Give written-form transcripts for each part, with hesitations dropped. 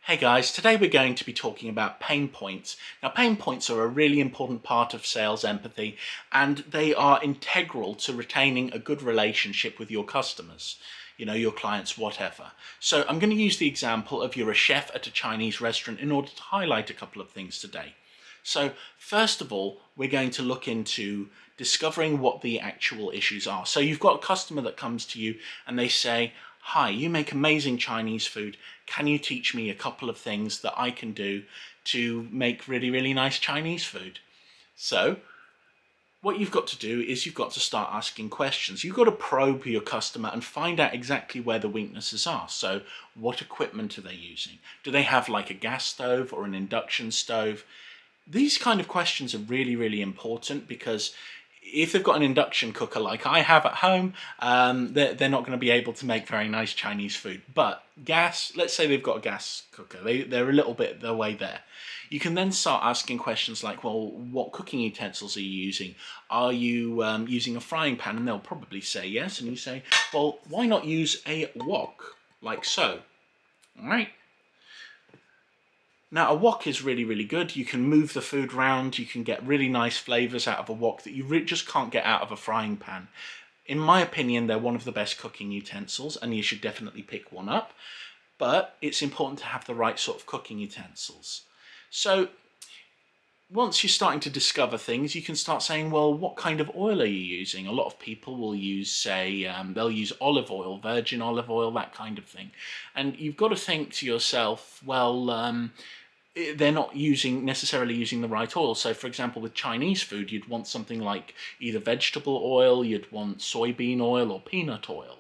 Hey guys, today we're going to be talking about pain points. Now, pain points are a really important part of sales empathy, and they are integral to retaining a good relationship with your customers, your clients, whatever. So I'm going to use the example of you're a chef at a Chinese restaurant in order to highlight a couple of things today. So first of all, we're going to look into discovering what the actual issues are. So you've got a customer that comes to you and they say, "Hi, you make amazing Chinese food. Can you teach me a couple of things that I can do to make really, really nice Chinese food?" So what you've got to do is you've got to start asking questions. You've got to probe your customer and find out exactly where the weaknesses are. So what equipment are they using? Do they have like a gas stove or an induction stove? These kind of questions are really, really important, because if they've got an induction cooker like I have at home, they're not going to be able to make very nice Chinese food. But gas, let's say they've got a gas cooker, they're a little bit the way there. You can then start asking questions like, well, what cooking utensils are you using? Are you using a frying pan? And they'll probably say yes. And you say, well, why not use a wok, like so? All right. Now, a wok is really, really good. You can move the food around. You can get really nice flavors out of a wok that you just can't get out of a frying pan. In my opinion, they're one of the best cooking utensils, and you should definitely pick one up. But it's important to have the right sort of cooking utensils. So once you're starting to discover things, you can start saying, well, what kind of oil are you using? A lot of people will use, say, they'll use olive oil, virgin olive oil, that kind of thing. And you've got to think to yourself, well, they're not necessarily using the right oil. So for example, with Chinese food, you'd want something like either vegetable oil, you'd want soybean oil or peanut oil.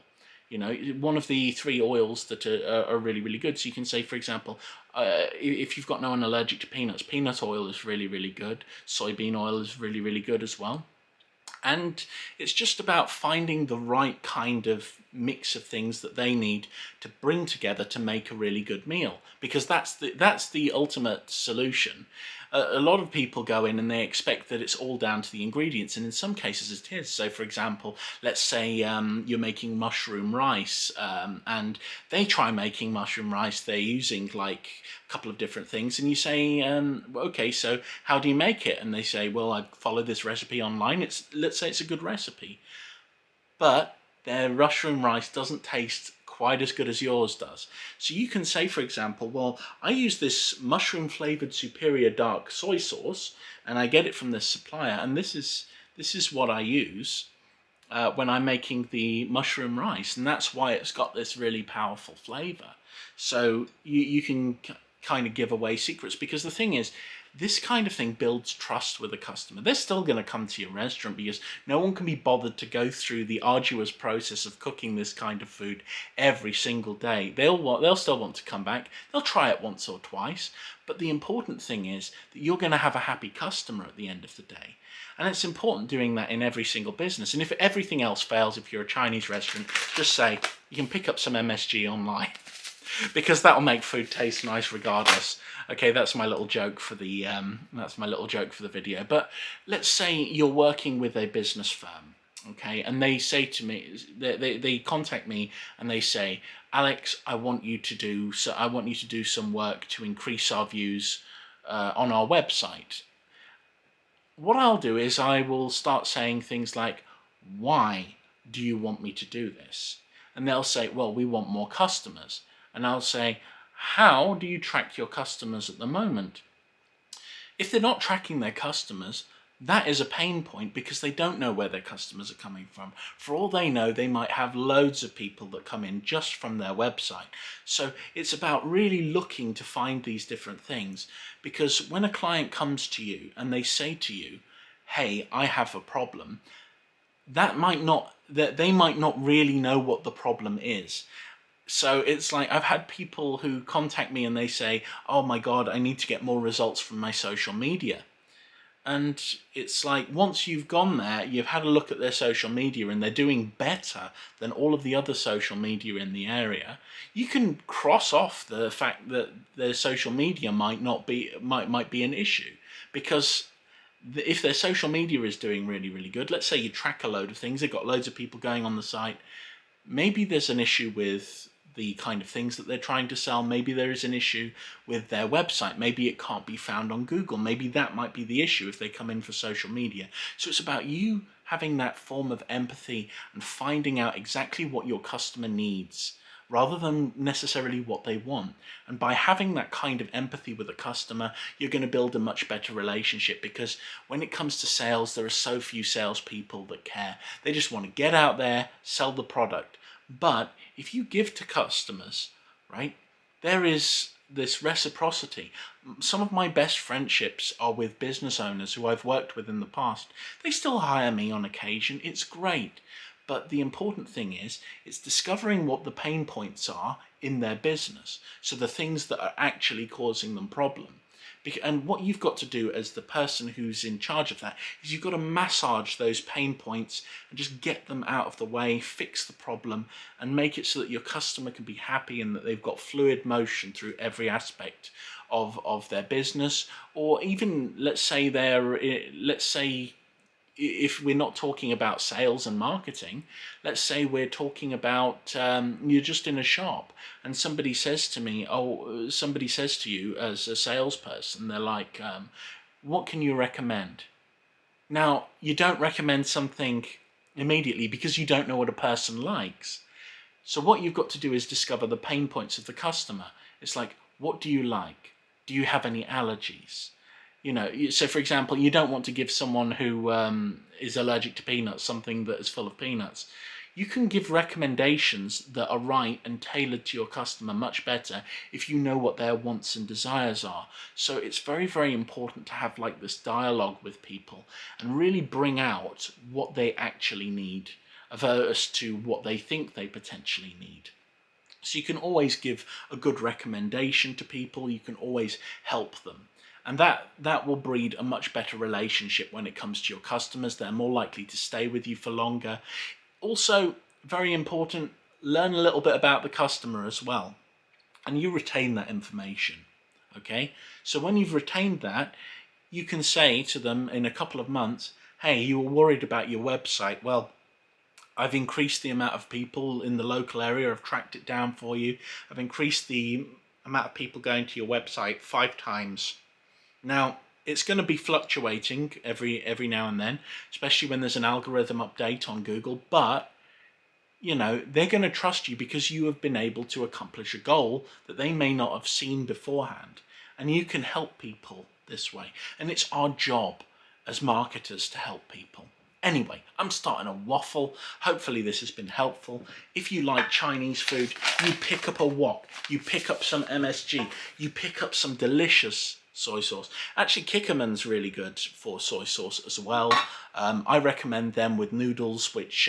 One of the three oils that are really, really good. So you can say, for example, if you've got no one allergic to peanuts, peanut oil is really, really good. Soybean oil is really, really good as well. And it's just about finding the right kind of mix of things that they need to bring together to make a really good meal, because that's the ultimate solution. A lot of people go in and they expect that it's all down to the ingredients, and in some cases it is. So for example, let's say you're making mushroom rice, and they try making mushroom rice. They're using like a couple of different things, and you say, okay, so how do you make it? And they say, well, I followed this recipe online. Let's say it's a good recipe, but their mushroom rice doesn't taste quite as good as yours does. So you can say, for example, well, I use this mushroom flavored superior dark soy sauce, and I get it from this supplier, and this is what I use when I'm making the mushroom rice, and that's why it's got this really powerful flavor. So you can kind of give away secrets, because the thing is, this kind of thing builds trust with a customer. They're still going to come to your restaurant because no one can be bothered to go through the arduous process of cooking this kind of food every single day. They'll still want to come back. They'll try it once or twice. But the important thing is that you're going to have a happy customer at the end of the day. And it's important doing that in every single business. And if everything else fails, if you're a Chinese restaurant, just say you can pick up some MSG online. Because that'll make food taste nice regardless. Okay, that's my little joke for the video. But let's say you're working with a business firm, okay, and they say to me, they contact me and they say, "Alex, I want you to do some work to increase our views on our website." What I'll do is I will start saying things like, "Why do you want me to do this?" And they'll say, "Well, we want more customers." And I'll say, how do you track your customers at the moment? If they're not tracking their customers, that is a pain point, because they don't know where their customers are coming from. For all they know, they might have loads of people that come in just from their website. So it's about really looking to find these different things, because when a client comes to you and they say to you, "Hey, I have a problem," they might not really know what the problem is. So it's like, I've had people who contact me and they say, "Oh my God, I need to get more results from my social media." And it's like, once you've gone there, you've had a look at their social media and they're doing better than all of the other social media in the area, you can cross off the fact that their social media might be an issue. Because if their social media is doing really, really good, let's say you track a load of things, they've got loads of people going on the site, maybe there's an issue with the kind of things that they're trying to sell. Maybe there is an issue with their website. Maybe it can't be found on Google. Maybe that might be the issue if they come in for social media. So it's about you having that form of empathy and finding out exactly what your customer needs, rather than necessarily what they want. And by having that kind of empathy with a customer, you're going to build a much better relationship, because when it comes to sales, there are so few salespeople that care. They just want to get out there, sell the product. But if you give to customers, right, there is this reciprocity. Some of my best friendships are with business owners who I've worked with in the past. They still hire me on occasion. It's great. But the important thing is, it's discovering what the pain points are in their business. So the things that are actually causing them problem. And what you've got to do as the person who's in charge of that is you've got to massage those pain points and just get them out of the way, fix the problem, and make it so that your customer can be happy and that they've got fluid motion through every aspect of their business. Or even, let's say if we're not talking about sales and marketing, let's say we're talking about you're just in a shop and somebody says to you as a salesperson, they're like, what can you recommend? Now, you don't recommend something immediately because you don't know what a person likes. So what you've got to do is discover the pain points of the customer. It's like, what do you like? Do you have any allergies? You know, so for example, you don't want to give someone who is allergic to peanuts something that is full of peanuts. You can give recommendations that are right and tailored to your customer much better if you know what their wants and desires are. So it's very, very important to have like this dialogue with people and really bring out what they actually need, averse to what they think they potentially need. So you can always give a good recommendation to people. You can always help them. And that will breed a much better relationship when it comes to your customers. They're more likely to stay with you for longer. Also, very important, learn a little bit about the customer as well. And you retain that information, okay? So when you've retained that, you can say to them in a couple of months, hey, you were worried about your website. Well, I've increased the amount of people in the local area. I've tracked it down for you. I've increased the amount of people going to your website 5 times. Now, it's going to be fluctuating every now and then, especially when there's an algorithm update on Google, but you know, they're going to trust you because you have been able to accomplish a goal that they may not have seen beforehand. And you can help people this way. And it's our job as marketers to help people. Anyway, I'm starting a waffle. Hopefully this has been helpful. If you like Chinese food, you pick up a wok, you pick up some MSG, you pick up some delicious soy sauce. Actually, Kikkoman's really good for soy sauce as well. I recommend them with noodles, which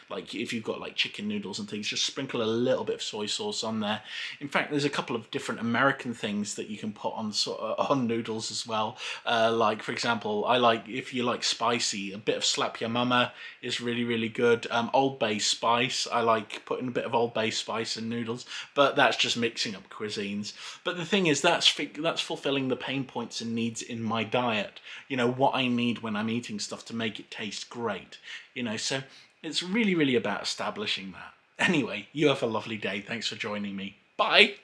like if you've got like chicken noodles and things, just sprinkle a little bit of soy sauce on there. In fact, there's a couple of different American things that you can put on noodles as well. Like for example, I like, if you like spicy, a bit of Slap Your Mama is really, really good. Old Bay spice, I like putting a bit of Old Bay spice in noodles, but that's just mixing up cuisines. But the thing is, that's fulfilling the pain points and needs in my diet. You know, what I need when I'm eating stuff to make it taste great. You know, so it's really, really about establishing that. Anyway, you have a lovely day. Thanks for joining me. Bye.